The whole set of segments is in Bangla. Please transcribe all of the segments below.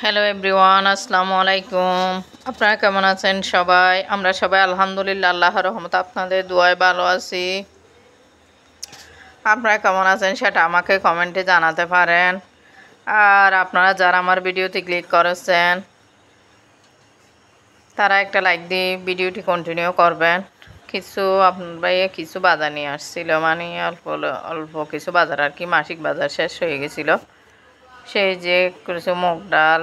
হ্যালো এভরিওয়ান, আসসালামু আলাইকুম। আপনারা কেমন আছেন সবাই? আমরা সবাই আলহামদুলিল্লাহ আল্লাহর রহমতে আপনাদের দোয়ায় ভালো আছি। আপনারা কেমন আছেন সেটা আমাকে কমেন্টে জানাতে পারেন। আর আপনারা যারা আমার ভিডিওতে ক্লিক করেছেন তারা একটা লাইক দিয়ে ভিডিওটি কন্টিনিউ করবেন। আপনার ভাইয়া কিছু বাজার নিয়ে আসছিল, মানে অল্প অল্প কিছু বাজার আর কি, মাসিক বাজার শেষ হয়ে গেছিল। সেই যে কিছু মুগ ডাল,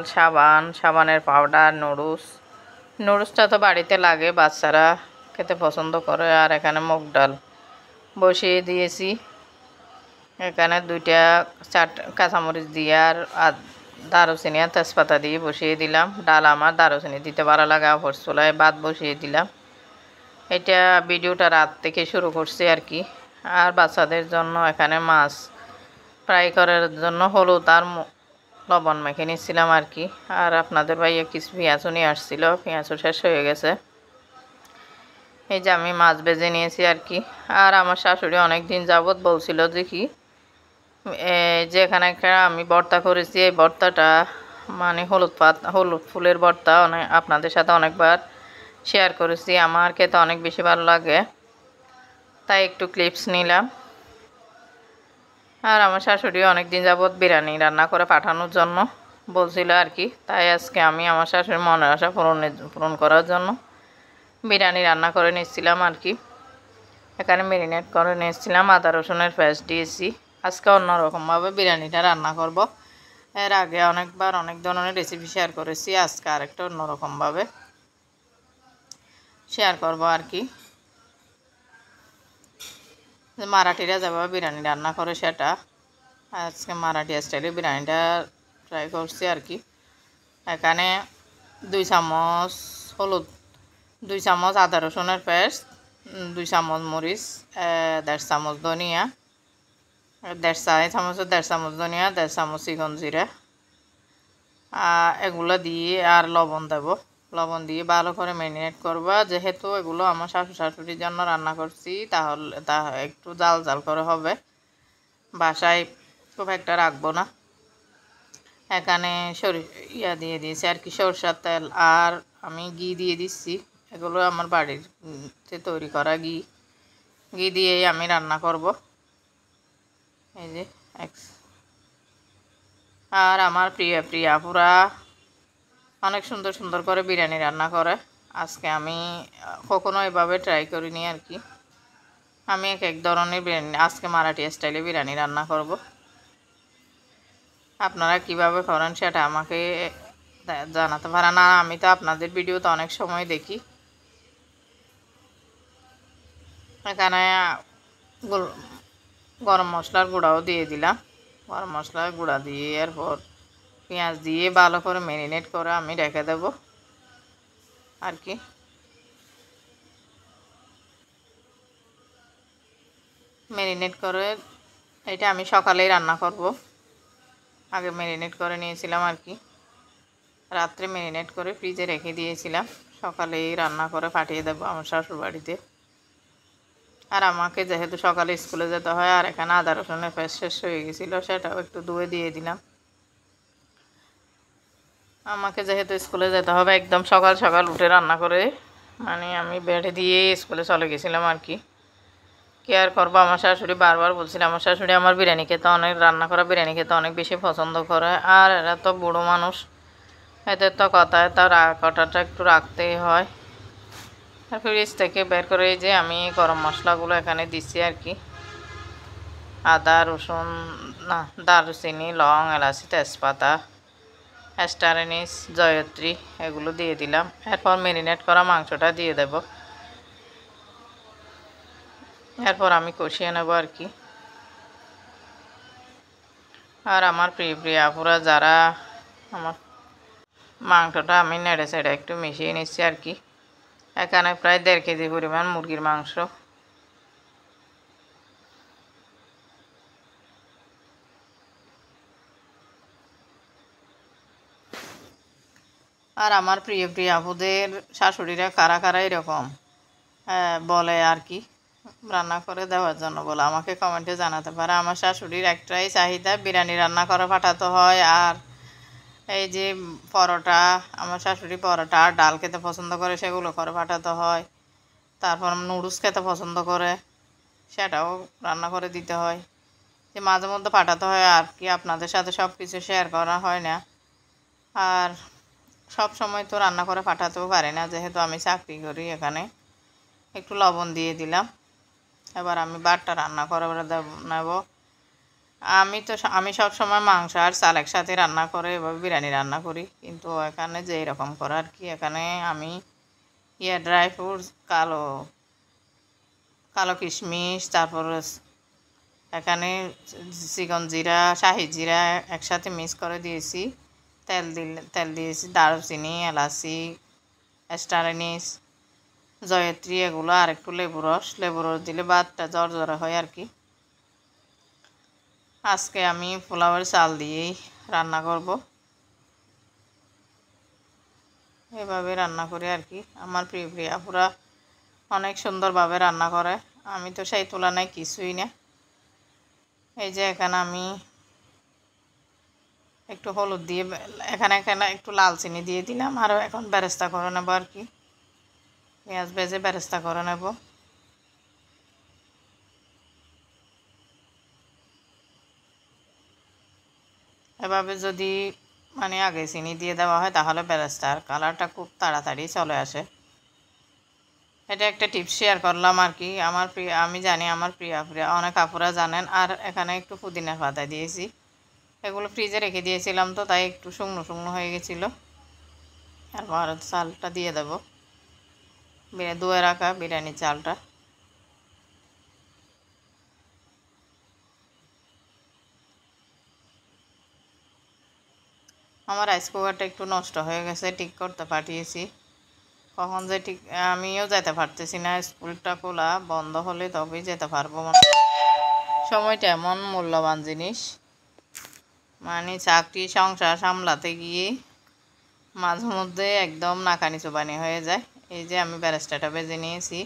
সাবানের পাউডার, নুডলসটা তো বাড়িতে লাগে, বাচ্চারা খেতে পছন্দ করে। আর এখানে মুগ ডাল বসিয়ে দিয়েছি। এখানে কাঁচামরিচ দিয়ে আর দারুচিনি আর তেজপাতা দিয়ে বসিয়ে দিলাম। ডাল আমার দারুচিনি দিতে ভালো লাগে। অপর চুলায় ভাত বসিয়ে দিলাম। এটা ভিডিওটা রাত থেকে শুরু করছি আর কি। আর বাচ্চাদের জন্য এখানে মাছ ফ্রাই করার জন্য হলুদ আর লবণ মেখে নিচ্ছিলাম আর কি। আর আপনাদের ভাইয়া কিছু পেঁয়াজও নিয়ে আসছিল, পেঁয়াজও শেষ হয়ে গেছে। এই যে আমি মাছ ভেজে নিয়েছি আর কি। আর আমার শাশুড়ি অনেক দিন যাবৎ বলছিল যে কি যে এখানে একটা আমি ভর্তা করেছি, এই ভর্তাটা মানে হলুদ ফুলের ভর্তা আপনাদের সাথে অনেকবার শেয়ার করেছি। আমার খেতে অনেক বেশি ভালো লাগে, তাই একটু ক্লিপস নিলাম। আর আমার শাশুড়ি অনেক দিন যাবৎ বিরিয়ানি রান্না করে পাঠানোর জন্য বলছিল আর কি। তাই আজকে আমি আমার শাশুড়ির মনের আশা পূরণ করার জন্য বিরিয়ানি রান্না করে নিচ্ছিলাম আর কি। এখানে ম্যারিনেট করে নিয়েছিলাম, আদা রসুনের পেস্ট দিয়েছি। আজকে অন্যরকমভাবে বিরিয়ানিটা রান্না করব। এর আগে অনেকবার অনেক ধরনের রেসিপি শেয়ার করেছি, আজকে আরেকটা অন্যরকমভাবে শেয়ার করব আর কি। মারাঠিরা যেভাবে বিরিয়ানি রান্না করে সেটা আজকে মারাঠি স্টাইলে বিরিয়ানিটা ট্রাই করছি আর কি। এখানে 2 চামচ হলুদ, 2 চামচ আদা রসুনের পেস্ট, 2 চামচ মরিচ, 1.5 চামচ ধনিয়া, 1.5 চামচ ধনিয়া, 1.5 চামচ চিকন জিরা, এগুলো দিয়ে আর লবণ দেব। লবণ দিয়ে ভালো করে ম্যারিনেট করবা। যেহেতু এগুলো আমার শাশুড়ির জন্য রান্না করছি, তাহলে একটু জাল জাল করে হবে, বাসায় খুব একটা রাখবো না। এখানে দিয়ে দিয়েছি আর কি, সরষের তেল। আর আমি ঘি দিয়ে দিচ্ছি। এগুলো আমার বাড়িতে তৈরি করা ঘি দিয়েই আমি রান্না করব। এই যে আর আমার প্রিয়া আপুরা অনেক সুন্দর সুন্দর করে বিরিয়ানি রান্না করে। আজকে আমি কখনো এভাবে ট্রাই করিনি আর কি। আমি এক ধরনের বিরিয়ানি আজকে মারাঠি স্টাইলে বিরিয়ানি রান্না করব। আপনারা কিভাবে করেন সেটা আমাকে জানাতে পারেন। আর আমি তো আপনাদের ভিডিও তো অনেক সময় দেখি। এখানে গরম মশলার গুঁড়াও দিয়ে দিলাম। গরম মশলার গুঁড়া দিয়ে এরপর পেঁয়াজ দিয়ে ভালো করে ম্যারিনেট করে আমি রেখে দেব আর কি। ম্যারিনেট করে এটা আমি সকালেই রান্না করব। আগে ম্যারিনেট করে নিয়েছিলাম আর কি, রাত্রে ম্যারিনেট করে ফ্রিজে রেখে দিয়েছিলাম। সকালেই রান্না করে পাঠিয়ে দেবো আমার শ্বশুর বাড়িতে। আর আমাকে যেহেতু সকালে স্কুলে যেতে হয়, আর এখানে আদা রসুনের পেস্ট শেষ হয়ে গেছিলো, সেটাও একটু ধুয়ে দিয়ে দিলাম। আমাকে যেহেতু স্কুলে যেতে হবে, একদম সকাল সকাল উঠে রান্না করে মানে আমি বেড়ে দিয়ে স্কুলে চলে গেছিলাম আর কি। কেয়ার করবো। আমার শাশুড়ি বারবার বলছিল, আমার শাশুড়ি আমার বিরিয়ানি খেতে রান্না করা বিরিয়ানি খেতে অনেক বেশি পছন্দ করে। আর এরা তো বুড়ো মানুষ, এদের তো কথায় তো কটাটা একটু রাখতেই হয়। আর ফ্রিজ থেকে বের করে যে আমি গরম মশলাগুলো এখানে দিচ্ছি আর কি। আদা রসুন, দারুচিনি, লং, এলাচি, তেজপাতা, স্টার এনিস, জয়ত্রী এগুলো দিয়ে দিলাম। এরপর ম্যারিনেট করা মাংসটা দিয়ে দেব। এরপর আমি কষিয়ে নেব আর কি। আর আমার প্রিয় আপুরা যারা, আমার মাংসটা আমি নেড়ে চেড়ে একটু মিশিয়ে নিচ্ছি আর কি। এখানে প্রায় 1.5 কেজি পরিমাণ মুরগির মাংস। আর আমার প্রিয় আপুদের শাশুড়িরা কারা কারা এরকম বলে আর কি রান্না করে দেওয়ার জন্য বলে, আমাকে কমেন্টে জানাতে পারে। আমার শাশুড়ির একটাই চাহিদা বিরিয়ানি রান্না করে পাঠাতে হয়। আর এই যে পরোটা, আমার শাশুড়ি পরোটা আর ডাল খেতে পছন্দ করে, সেগুলো করে পাঠাতে হয়। তারপর নুডলস খেতে পছন্দ করে, সেটাও রান্না করে দিতে হয়। যে মাঝে মধ্যে পাঠাতে হয় আর কি, আপনাদের সাথে সব কিছু শেয়ার করা হয় না। আর সব সময় তো রান্না করে পাঠাতেও পারি না, যেহেতু আমি চাকরি করি। এখানে একটু লবণ দিয়ে দিলাম। এবার আমি ভাতটা রান্না করে নেব। আমি সব সময় মাংস আর চাল একসাথে রান্না করে এভাবে বিরিয়ানি রান্না করি, কিন্তু এখানে যে এরকম করা আর কি। এখানে আমি ড্রাই ফ্রুটস, কালো কালো কিশমিশ, তারপর এখানে চিকন জিরা, শাহি জিরা একসাথে মিক্স করে দিয়েছি। তেল দিয়েছি, দারুচিনি, এলাচি, স্টার অ্যানিস, জয়ত্রী, এগুলো। আর একটু লেবু রস দিলে ভাতটা জরজরে হয় আর কি। আজকে আমি পোলাওয়ের চাল দিয়েই রান্না করব। এভাবে রান্না করি আর কি। আমার প্রিয় আপুরা অনেক সুন্দরভাবে রান্না করে, আমি তো সেই তুলনায় কিছুই না। এই যে এখানে আমি একটু হলুদ দিয়ে, এখানে একটু লাল চিনি দিয়ে দিলাম। আরও এখন বেরেস্তা করে নেব আর কি, পেঁয়াজ ভেজে বেরেস্তা করে নেব। এভাবে যদি আগে চিনি দিয়ে দেওয়া হয়, তাহলে বেরেস্তার কালারটা খুব তাড়াতাড়ি চলে আসে। এটা একটা টিপস শেয়ার করলাম আর কি। আমি জানি আমার প্রিয় অনেক আপুরা জানেন। আর এখানে একটু পুদিনার পাতা দিয়েছি, এগুলো ফ্রিজে রেখে দিয়েছিলাম, তো তাই একটু শুকনো শুকনো হয়ে গেছিলো। আর চালটা দিয়ে দেবো, ধুয়ে রাখা বিরিয়ানি চালটা। আমার রাইস কুকারটা একটু নষ্ট হয়ে গেছে, ঠিক করতে পাঠিয়েছি। কখন যে ঠিক আমিও যেতে পারতেছি না, স্কুলটা খোলা বন্ধ হলে তবেই যেতে পারবো। সময়টা এমন মূল্যবান জিনিস, চাকরি সংসার সামলাতে গিয়ে মাঝে মধ্যে একদম নাকানি চোবানি হয়ে যায়। এই যে আমি বেরেস্তাটা ভেজে নিয়েছি,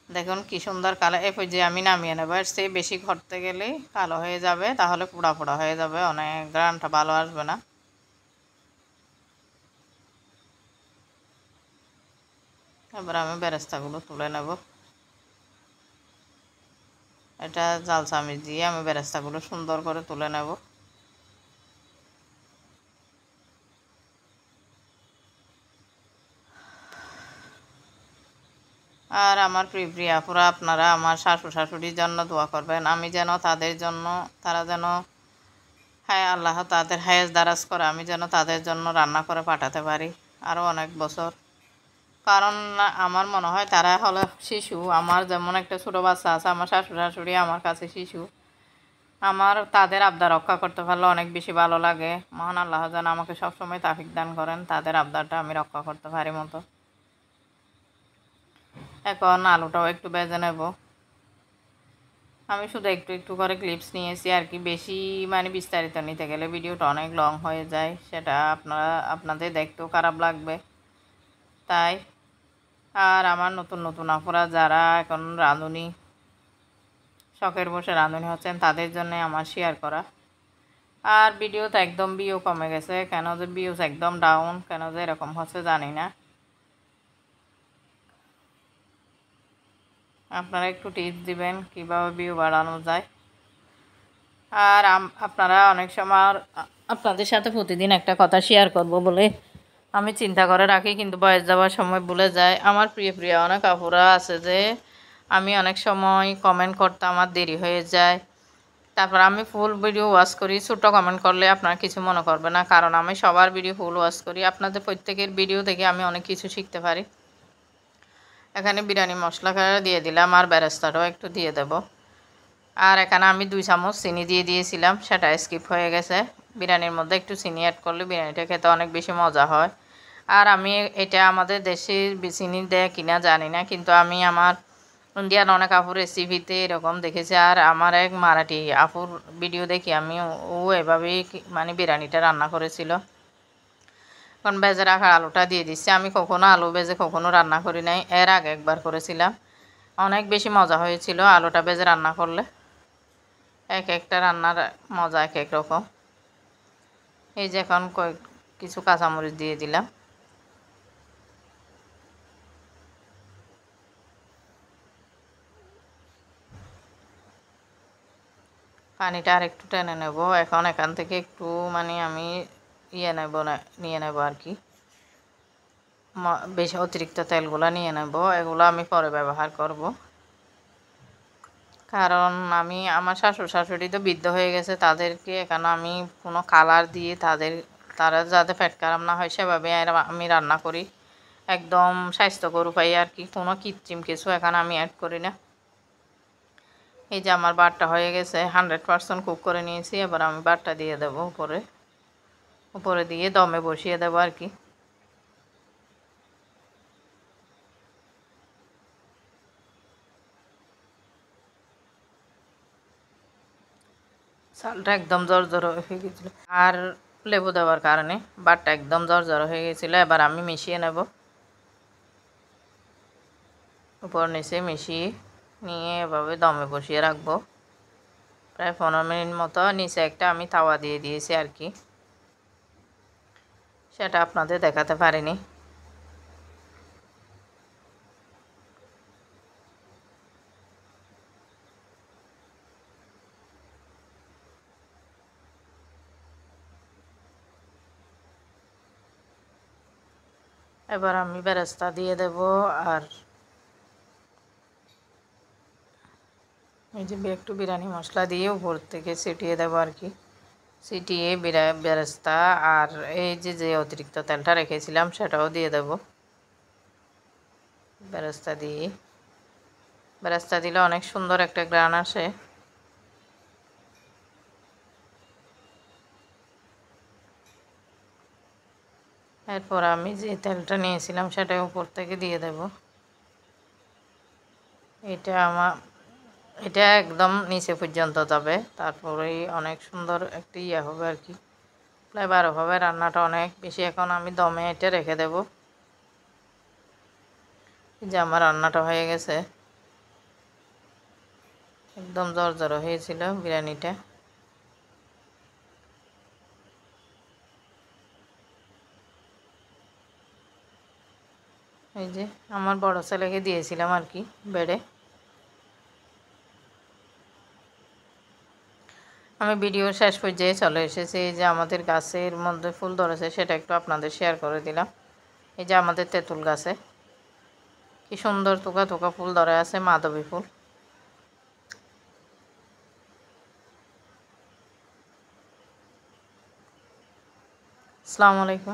দেখুন কি সুন্দর কালার। এরপর যে আমি নামিয়ে নেব, এর চেয়ে বেশি করতে গেলে কালো হয়ে যাবে, তাহলে পোড়া পোড়া হয়ে যাবে, অনেক গ্রানটা ভালো আসবে না। এবার আমি বেরেস্তাগুলো তুলে নেব। এটা জাল চামচ দিয়ে আমি বেরেস্তাগুলো সুন্দর করে তুলে নেব। আর আমার প্রিয় আপুরা, আপনারা আমার শাশুড়ির জন্য দোয়া করবেন। আমি যেন তাদের জন্য, তারা যেন আল্লাহ তাদের হায়াত দারাজ করে, আমি যেন তাদের জন্য রান্না করে পাঠাতে পারি আরও অনেক বছর। কারণ আমার মনে হয় তারা হলো শিশু, আমার যেমন একটা ছোটো বাচ্চা আছে, আমার শাশুড়ি আমার কাছে শিশু। আমার তাদের আবদার রক্ষা করতে পারলে অনেক বেশি ভালো লাগে। মহান আল্লাহ যেন আমাকে সবসময় তাফিক দান করেন, তাদের আবদারটা আমি রক্ষা করতে পারি মতো। এখন আলুটাও একটু ভেজে নেব। আমি শুধু একটু একটু করে ক্লিপস নিয়েছি আর কি, বেশি বিস্তারিত নিতে গেলে ভিডিওটা অনেক লং হয়ে যায়, সেটা আপনাদের দেখতেও খারাপ লাগবে, তাই। আর আমার নতুন নতুন আপুরা যারা এখন রাঁধুনি, শখের বসে রাঁধুনি হচ্ছেন, তাদের জন্য আমার শেয়ার করা। আর ভিডিওতে একদম ভিউ কমে গেছে, কেন যে ভিউজ একদম ডাউন, কেন যে এরকম হচ্ছে জানি না। আপনারা একটু টিপস দিবেন কীভাবে ভিউ বাড়ানো যায়। আর আপনারা অনেক সময় আপনাদের সাথে প্রতিদিন একটা কথা শেয়ার করব বলে আমি চিন্তা করে রাখি, কিন্তু বয়স যাওয়ার সময় ভুলে যায়। আমার প্রিয় অনেক আপুরা আছে যে আমি অনেক সময় কমেন্ট করতে আমার দেরি হয়ে যায়, তারপর আমি ফুল ভিডিও ওয়াচ করি। ছোটো কমেন্ট করলে আপনারা কিছু মনে করবে না, কারণ আমি সবার ভিডিও ফুল ওয়াচ করি। আপনাদের প্রত্যেকের ভিডিও থেকে আমি অনেক কিছু শিখতে পারি। এখানে বিরিয়ানি মশলা দিয়ে দিলাম, আর বেরেস্তাটাও একটু দিয়ে দেব। আর এখানে আমি 2 চামচ চিনি দিয়ে দিয়েছিলাম, সেটা স্কিপ হয়ে গেছে। বিরিয়ানির মধ্যে একটু চিনি অ্যাড করলে বিরিয়ানিটা খেতে অনেক বেশি মজা হয়। আর আমি এটা আমাদের দেশে চিনি দেয় কিনা জানি না, কিন্তু আমি আমার ইন্ডিয়ান অনেক আপুর রেসিপিতে এরকম দেখেছি। আর আমার এক মারাঠি আপুর ভিডিও দেখি আমি, ও এভাবেই বিরিয়ানিটা রান্না করেছিল। এখন ভেজে রাখা আলুটা দিয়ে দিচ্ছি। আমি কখনো আলু ভেজে কখনো রান্না করি নাই, এর আগে একবার করেছিলাম, অনেক বেশি মজা হয়েছিল আলুটা ভেজে রান্না করলে। এক একটা রান্নার মজা এক এক রকম। এই যে এখন কিছু কাঁচামরিচ দিয়ে দিলাম। পানিটা আর একটু টেনে নেব। এখন এখান থেকে একটু মানে আমি নিয়ে নেব আর কি, বেশি অতিরিক্ত তেলগুলো নিয়ে নেব। এগুলো আমি পরে ব্যবহার করব, কারণ আমার শ্বশুর শাশুড়ি তো বৃদ্ধ হয়ে গেছে, তাদেরকে এখানে আমি কোনো কালার দিয়ে তারা যাতে পেট খারাপ না হয় সেভাবে আমি রান্না করি, একদম স্বাস্থ্যকর উপায়ে আর কি, কোনো কৃত্রিম কিছু এখানে আমি অ্যাড করি না। এই যে আমার ভাতটা হয়ে গেছে, 100% কুক করে নিয়েছি। এবার আমি ভাতটা দিয়ে দেবো উপরে দিয়ে দমে বসিয়ে দেবো আর কি। চালটা একদম জর্জর হয়ে গেছিলো, আর লেবু দেওয়ার কারণে ভাতটা একদম জর্জর হয়ে গেছিলো। এবার আমি মিশিয়ে নেব, উপর নিচে মিশিয়ে নিয়ে এভাবে দমে বসিয়ে রাখবো প্রায় 15 মিনিট মতো। নিচে একটা আমি তাওয়া দিয়ে দিয়েছি আর কি, সেটা আপনাদের দেখাতে পারিনি। এবার আমি বেরেস্তা দিয়ে দেব, আর এই যে একটু বিরিয়ানি মশলা দিয়ে উপর থেকে ছিটিয়ে দেবো আর কি। ছিটিয়ে বেরেস্তা আর এই যে অতিরিক্ত তেলটা রেখেছিলাম সেটাও দিয়ে দেব। বেরেস্তা দিলে অনেক সুন্দর একটা গ্রান আসে। এরপর আমি যে তেলটা নিয়েছিলাম সেটা উপর থেকে দিয়ে দেব। এটা একদম নিচে পর্যন্ত যাবে, তারপরেই অনেক সুন্দর একটা হবে আর কি, ফ্লেভার হবে রান্নাটা অনেক বেশি। এখন আমি দমে এটা রেখে দেব। যে আমার রান্নাটা হয়ে গেছে, একদম জর্জর হয়েছিল বিরিয়ানিটা। এই যে আমার বড় ছেলেকে দিয়েছিলাম আর কি বেডে। আমি ভিডিও শেষ পর্যায়ে চলে এসেছি। এই যে আমাদের গাছের মধ্যে ফুল ধরেছে, সেটা একটু আপনাদের শেয়ার করে দিলাম। এই যে আমাদের তেঁতুল গাছে কি সুন্দর থোকা থোকা ফুল ধরে আছে, মাধবী ফুল। আসসালামু আলাইকুম।